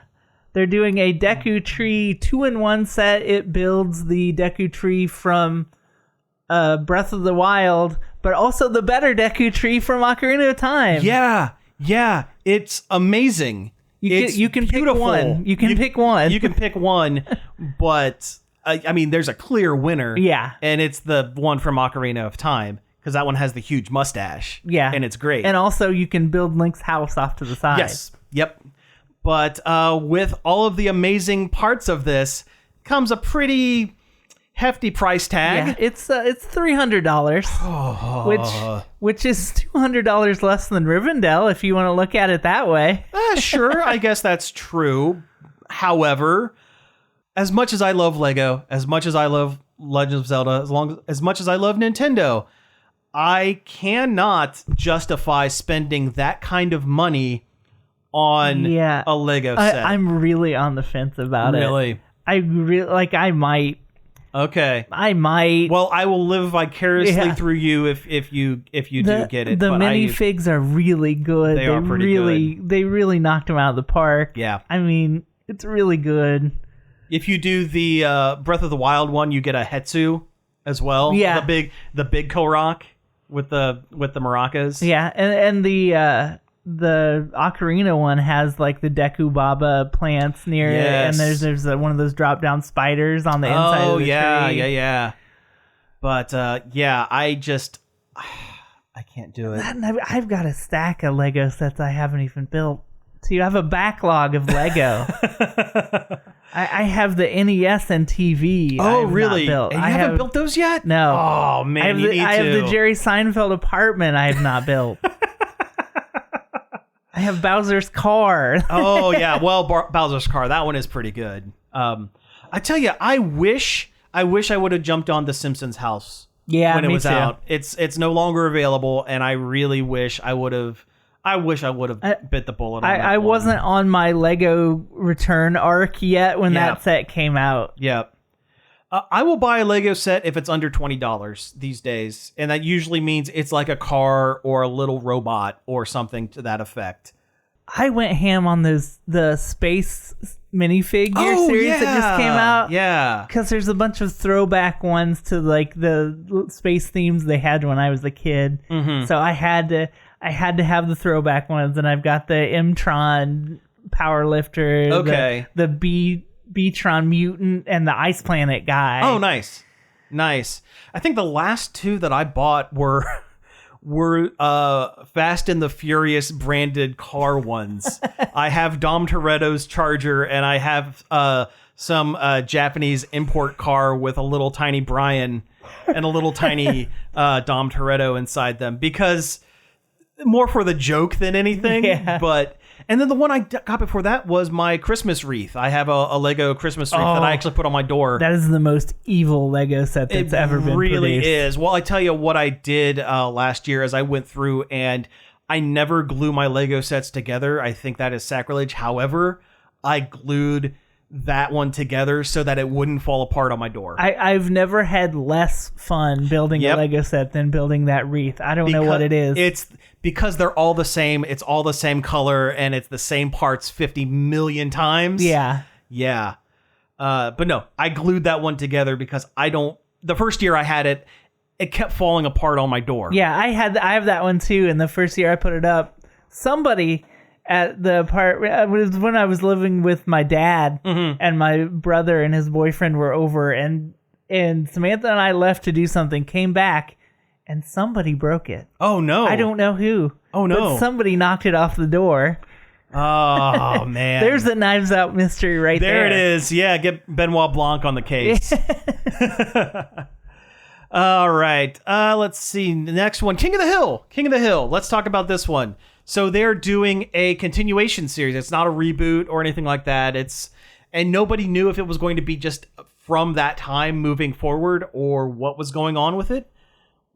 They're doing a Deku Tree 2-in-1 set. It builds the Deku Tree from Breath of the Wild, but also the better Deku Tree from Ocarina of Time. Yeah. It's amazing. You can pick one. You can pick one. You can pick one, but I mean, there's a clear winner. Yeah. And it's the one from Ocarina of Time, because that one has the huge mustache. Yeah. And it's great. And also, you can build Link's house off to the side. Yes. Yep. But with all of the amazing parts of this comes a pretty hefty price tag. Yeah, it's $300, which is $200 less than Rivendell if you want to look at it that way. Sure, I guess that's true. However, as much as I love Lego, as much as I love Legend of Zelda, as much as I love Nintendo, I cannot justify spending that kind of money on a Lego set. I'm really on the fence about it. Really? I might. Okay. I might. Well, I will live vicariously through you if you do get it. The minifigs are really good. They are pretty good. They really knocked them out of the park. Yeah. I mean, it's really good. If you do the Breath of the Wild one, you get a Hetsu as well. Yeah. The big Korok with the maracas. Yeah, and the Ocarina one has like the Deku Baba plants near it, and there's one of those drop down spiders on the inside of the tree. Yeah. But I can't do it. I've got a stack of Lego sets I haven't even built. So you have a backlog of Lego. I have the NES and TV. Oh, really? Not built. And you haven't built those yet? No. Oh man, you need to. I have the Jerry Seinfeld apartment. I have not built. I have Bowser's car. Oh, yeah. Well, Bowser's car. That one is pretty good. I tell you, I wish I would have jumped on The Simpsons house when it was out. It's no longer available, and I really wish I would have. I wish I would have bit the bullet on that I one. wasn't on my Lego return arc yet when that set came out. Yeah. I will buy a Lego set if it's under $20 these days. And that usually means it's like a car or a little robot or something to that effect. I went ham on the space minifigure series that just came out. Yeah. Because there's a bunch of throwback ones to like the space themes they had when I was a kid. Mm-hmm. So I had to have the throwback ones, and I've got the M-Tron powerlifter. Okay. The B-Tron mutant and the Ice Planet guy. Oh, nice. I think the last two that I bought were Fast and the Furious branded car ones. I have Dom Toretto's Charger, and I have some Japanese import car with a little tiny Brian and a little tiny Dom Toretto inside them, because more for the joke than anything. Yeah. But And then the one I got before that was my Christmas wreath. I have a Lego Christmas wreath that I actually put on my door. That is the most evil Lego set that's ever been produced. It really is. Well, I tell you what I did last year as I went through, and I never glue my Lego sets together. I think that is sacrilege. However, I glued that one together so that it wouldn't fall apart on my door. I've never had less fun building a Lego set than building that wreath. I don't know what it is. It's because they're all the same. It's all the same color, and it's the same parts 50 million times. Yeah. Yeah. But no, I glued that one together because the first year I had it, it kept falling apart on my door. Yeah, I have that one too, and the first year I put it up, somebody at the part, it was when I was living with my dad, and my brother and his boyfriend were over, and Samantha and I left to do something, came back, and somebody broke it. Oh no. I don't know who. Oh no. But somebody knocked it off the door. Oh man. There's the Knives Out mystery right there. There it is. Yeah, get Benoit Blanc on the case. All right. Let's see. The next one, King of the Hill. King of the Hill. Let's talk about this one. So they're doing a continuation series. It's not a reboot or anything like that. And nobody knew if it was going to be just from that time moving forward or what was going on with it.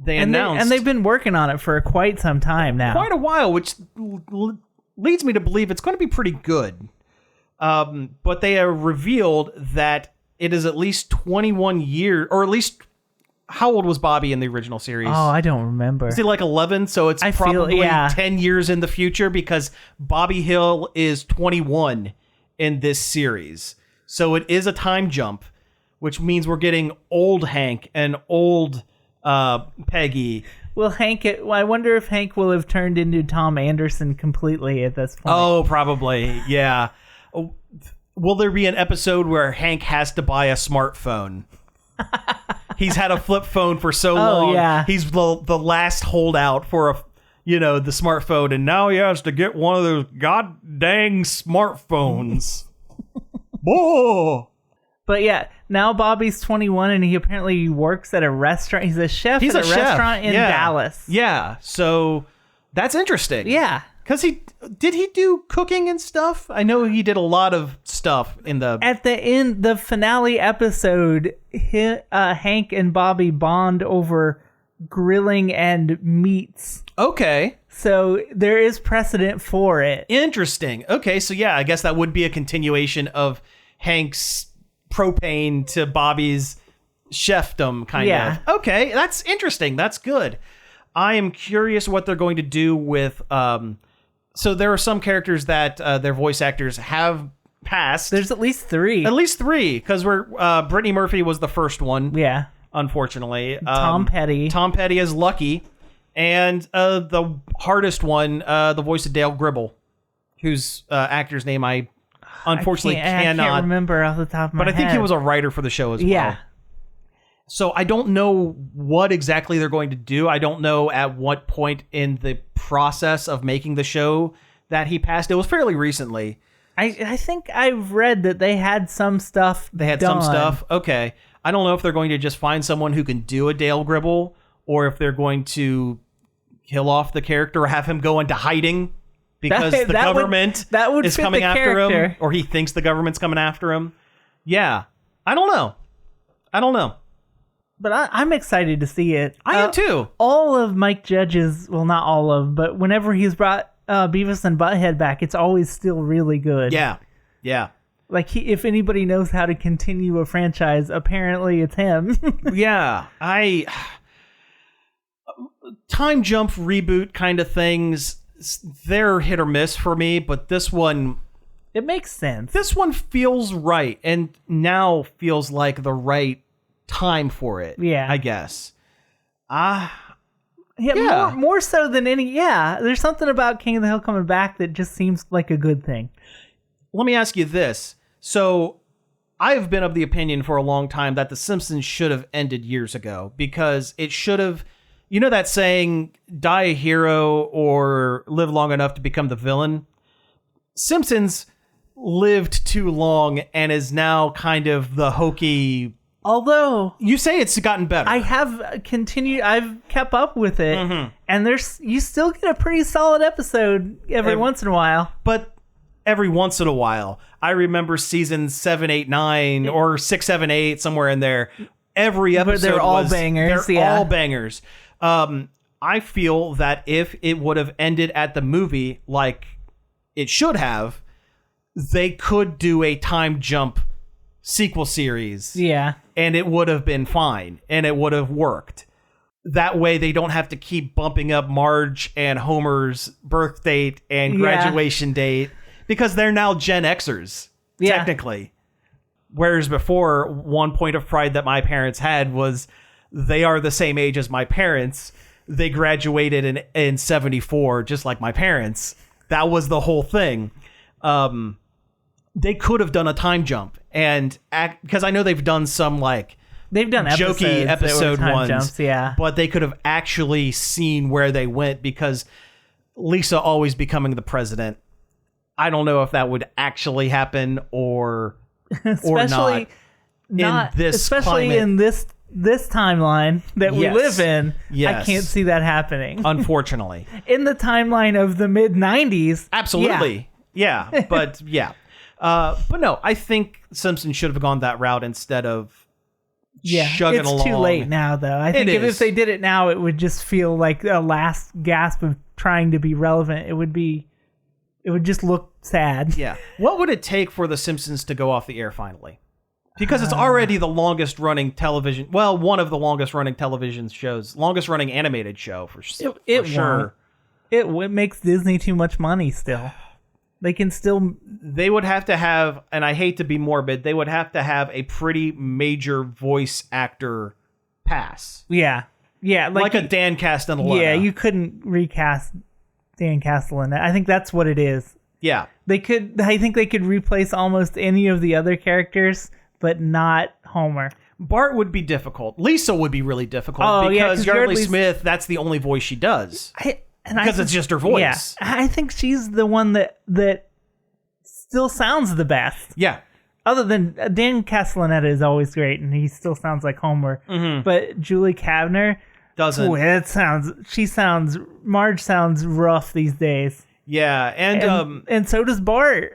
And they've been working on it for quite some time now. Quite a while, which leads me to believe it's going to be pretty good. But they have revealed that it is at least 21 years, or at least, how old was Bobby in the original series? Oh, I don't remember. Is he like 11? So it's probably 10 years in the future because Bobby Hill is 21 in this series. So it is a time jump, which means we're getting old Hank and old Peggy. Well, I wonder if Hank will have turned into Tom Anderson completely at this point. Oh, probably. Yeah. Will there be an episode where Hank has to buy a smartphone? He's had a flip phone for so long. Yeah. He's the last holdout for the smartphone, and now he has to get one of those god dang smartphones. Whoa. But yeah, now Bobby's 21 and he apparently works at a restaurant. He's a chef at a restaurant in Dallas. Yeah. So that's interesting. Yeah. Because did he do cooking and stuff? I know he did a lot of stuff at the end, the finale episode. Hank and Bobby bond over grilling and meats. Okay, so there is precedent for it. Interesting. Okay, so yeah, I guess that would be a continuation of Hank's propane to Bobby's chefdom, kind of. Okay, that's interesting. That's good. I am curious what they're going to do with. So there are some characters that their voice actors have passed. There's at least three. Because Brittany Murphy was the first one. Yeah. Unfortunately. Tom Petty. Tom Petty is Lucky. And the hardest one, the voice of Dale Gribble, whose actor's name I unfortunately cannot. I can't remember off the top of my head. But I think he was a writer for the show as well. Yeah. So I don't know what exactly they're going to do. I don't know at what point in the process of making the show that he passed. It was fairly recently. I think I've read that they had some stuff. They had some stuff. Okay. I don't know if they're going to just find someone who can do a Dale Gribble, or if they're going to kill off the character or have him go into hiding because the government is coming after him, or he thinks the government's coming after him. Yeah. I don't know. But I'm excited to see it. I am too. All of Mike Judge's, well, not all of, but whenever he's brought Beavis and Butthead back, it's always still really good. Yeah. Like, if anybody knows how to continue a franchise, apparently it's him. Yeah. Time jump reboot kind of things, they're hit or miss for me, but this one... It makes sense. This one feels right, and now feels like the right time for it. Yeah. I guess. Yeah. More so than any... Yeah, there's something about King of the Hill coming back that just seems like a good thing. Let me ask you this. So, I've been of the opinion for a long time that The Simpsons should have ended years ago, because it should have... You know that saying, die a hero or live long enough to become the villain? Simpsons lived too long and is now kind of the hokey... Although... You say it's gotten better. I have continued... I've kept up with it, and you still get a pretty solid episode every once in a while. But every once in a while. I remember season 7, 8, 9, or 6, 7, 8, somewhere in there. Every episode but they're all bangers. They're all bangers. I feel that if it would have ended at the movie like it should have, they could do a time jump sequel series. Yeah. And it would have been fine. And it would have worked. That way they don't have to keep bumping up Marge and Homer's birth date and graduation date, because they're now Gen Xers, technically. Whereas before, one point of pride that my parents had was they are the same age as my parents. They graduated in 74, just like my parents. That was the whole thing. They could have done a time jump, and because I know they've done some they've done jokey episode ones, jumps, but they could have actually seen where they went, because Lisa always becoming the president, I don't know if that would actually happen or not in this especially climate. in this timeline that we live in. I can't see that happening. Unfortunately. In the timeline of the mid 90s, absolutely, but but no, I think Simpsons should have gone that route instead of chugging along. It's too late now, though. I think if they did it now, it would just feel like a last gasp of trying to be relevant. It would just look sad. Yeah. What would it take for The Simpsons to go off the air finally? Because it's already the longest running television. Well, one of the longest running television shows, longest running animated show for sure. It makes Disney too much money still. They can still. They would have to have, and I hate to be morbid, they would have to have a pretty major voice actor pass. Yeah. Yeah. Like a Dan Castellaneta. Yeah, you couldn't recast Dan Castellaneta. I think that's what it is. Yeah. I think they could replace almost any of the other characters, but not Homer. Bart would be difficult. Lisa would be really difficult because Yardley Smith, that's the only voice she does. Because it's just her voice. Yeah, I think she's the one that still sounds the best. Yeah. Other than Dan Castellaneta is always great, and he still sounds like Homer. Mm-hmm. But Julie Kavner doesn't. Marge sounds rough these days. Yeah, and so does Bart.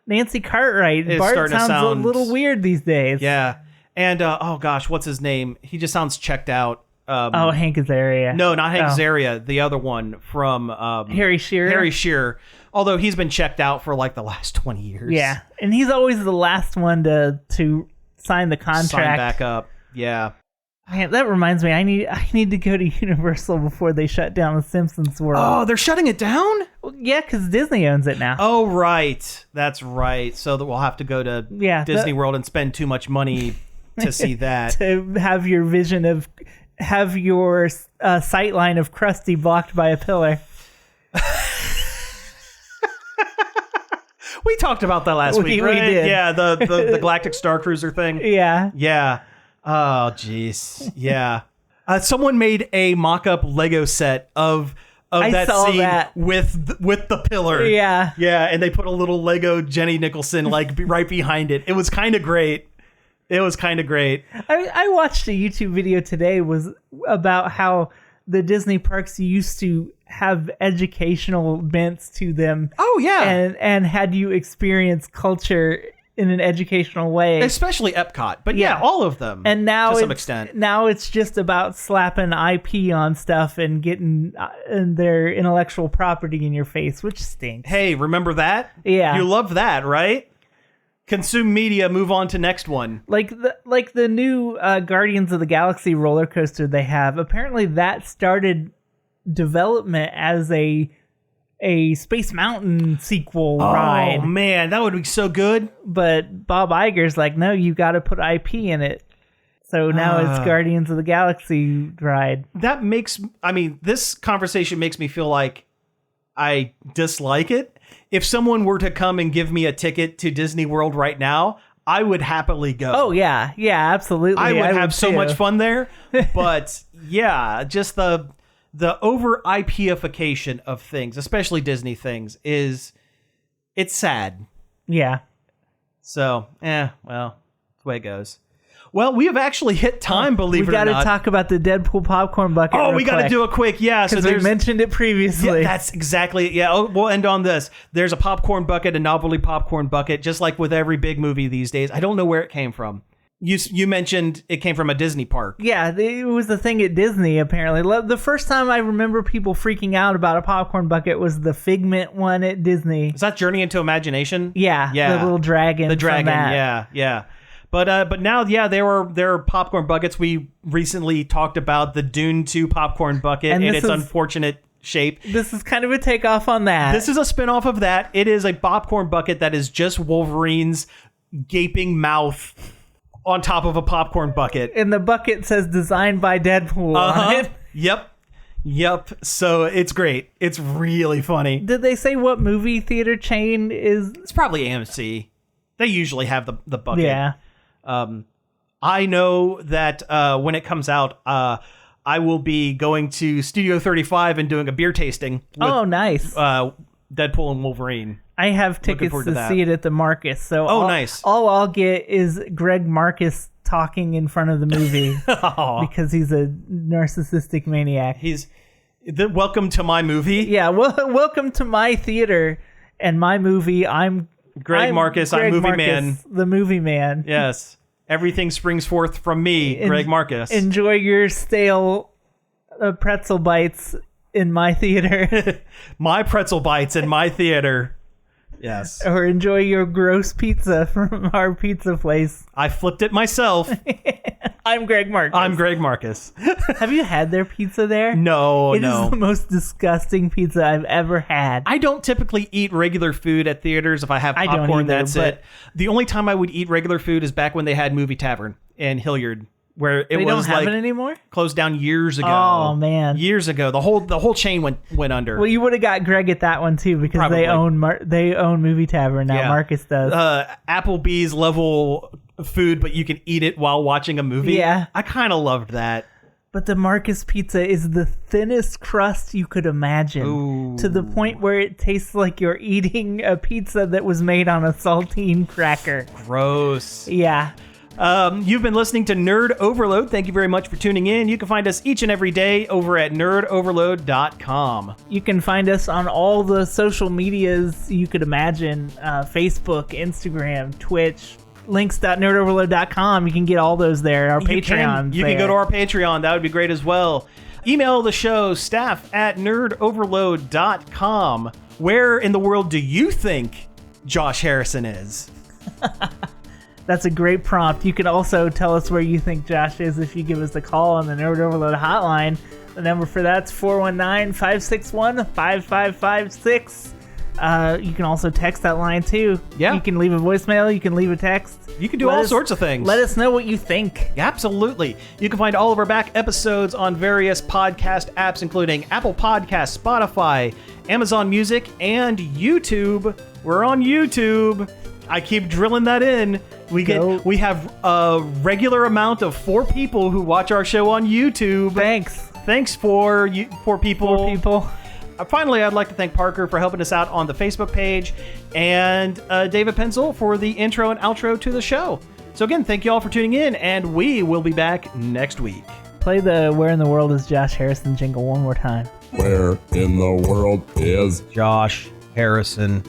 Nancy Cartwright. Bart sounds a little weird these days. Yeah, and oh gosh, what's his name? He just sounds checked out. Hank Azaria. No, not Hank Azaria. The other one from Harry Shearer. Harry Shearer. Although he's been checked out for like the last 20 years. Yeah, and he's always the last one to sign the contract. Sign back up. Yeah. Man, that reminds me. I need to go to Universal before they shut down the Simpsons World. Oh, they're shutting it down? Well, yeah, because Disney owns it now. Oh, right. That's right. So that we'll have to go to Disney World and spend too much money to see that. To have your vision of... have your sight line of Krusty blocked by a pillar. We talked about that last week, right? We did. Yeah, the Galactic Star Cruiser thing. Yeah. Yeah. Oh, jeez. Yeah. Someone made a mock-up Lego set of that scene with the pillar. Yeah. Yeah, and they put a little Lego Jenny Nicholson right behind it. It was kind of great. I watched a YouTube video today was about how the Disney parks used to have educational bents to them. Oh yeah, and had you experience culture in an educational way, especially Epcot. But yeah, all of them. And now to some extent, now it's just about slapping IP on stuff and getting their intellectual property in your face, which stinks. Hey, remember that? Yeah, you love that, right? Consume media, move on to next one. Like the new Guardians of the Galaxy roller coaster they have. Apparently that started development as a Space Mountain sequel ride. Oh man, that would be so good. But Bob Iger's like, no, you got to put IP in it. So now it's Guardians of the Galaxy ride. This conversation makes me feel like I dislike it. If someone were to come and give me a ticket to Disney World right now, I would happily go. Oh, yeah. Yeah, absolutely. I would have so much fun there. But yeah, just the over IP-ification of things, especially Disney things, it's sad. Yeah. So, well, that's the way it goes. Well, we have actually hit time, believe it or not. We got to talk about the Deadpool popcorn bucket. Oh, we got to do a quick, yeah. Because we mentioned it previously. Yeah, that's exactly it. Yeah, we'll end on this. There's a popcorn bucket, a novelty popcorn bucket, just like with every big movie these days. I don't know where it came from. You mentioned it came from a Disney park. Yeah, it was the thing at Disney, apparently. The first time I remember people freaking out about a popcorn bucket was the Figment one at Disney. Is that Journey into Imagination? Yeah, the little dragon. The dragon, yeah. But now, yeah, there are popcorn buckets. We recently talked about the Dune 2 popcorn bucket and its unfortunate shape. This is kind of a takeoff on that. This is a spinoff of that. It is a popcorn bucket that is just Wolverine's gaping mouth on top of a popcorn bucket. And the bucket says designed by Deadpool on it. Yep. So it's great. It's really funny. Did they say what movie theater chain is? It's probably AMC. They usually have the bucket. Yeah. I know that when it comes out, I will be going to Studio 35 and doing a beer tasting. With, nice. Deadpool and Wolverine. I have tickets to see it at the Marcus. So nice. All I'll get is Greg Marcus talking in front of the movie because he's a narcissistic maniac. Welcome to my movie. Yeah, welcome to my theater and my movie. I'm Greg Marcus. I'm Movie Marcus, Man. The Movie Man. Yes. Everything springs forth from me, Greg Marcus. Enjoy your stale pretzel bites in my theater. My pretzel bites in my theater. Yes. Or enjoy your gross pizza from our pizza place. I flipped it myself. I'm Greg Marcus. I'm Greg Marcus. Have you had their pizza there? No. It is the most disgusting pizza I've ever had. I don't typically eat regular food at theaters. If I have popcorn, that's it. The only time I would eat regular food is back when they had Movie Tavern in Hilliard, where they don't have it anymore? Closed down years ago. Oh man, years ago. The whole chain went under. Well, you would have got Greg at that one too because they own Movie Tavern now. Yeah. Marcus does. Applebee's level food, but you can eat it while watching a movie. Yeah, I kind of loved that. But the Marcus pizza is the thinnest crust you could imagine. Ooh. To the point where it tastes like you're eating a pizza that was made on a saltine cracker. Gross. Yeah. You've been listening to Nerd Overload. Thank you very much for tuning in. You can find us each and every day over at nerdoverload.com. You can find us on all the social medias you could imagine. Facebook, Instagram, Twitch, links.nerdoverload.com. You can get all those there. Our Patreon. You can go to our Patreon. That would be great as well. Email the show, staff@nerdoverload.com. Where in the world do you think Josh Harrison is? That's a great prompt. You can also tell us where you think Josh is if you give us a call on the Nerd Overload hotline. The number for that's 419-561-5556. You can also text that line too. Yeah. You can leave a voicemail. You can leave a text. You can do all sorts of things. Let us know what you think. Absolutely. You can find all of our back episodes on various podcast apps, including Apple Podcasts, Spotify, Amazon Music, and YouTube. We're on YouTube. I keep drilling that in. We have a regular amount of 4 people who watch our show on YouTube. Thanks for you, 4 people. 4 people. Finally, I'd like to thank Parker for helping us out on the Facebook page, and David Pencil for the intro and outro to the show. So again, thank you all for tuning in, and we will be back next week. Play the Where in the World is Josh Harrison jingle one more time. Where in the world is Josh Harrison?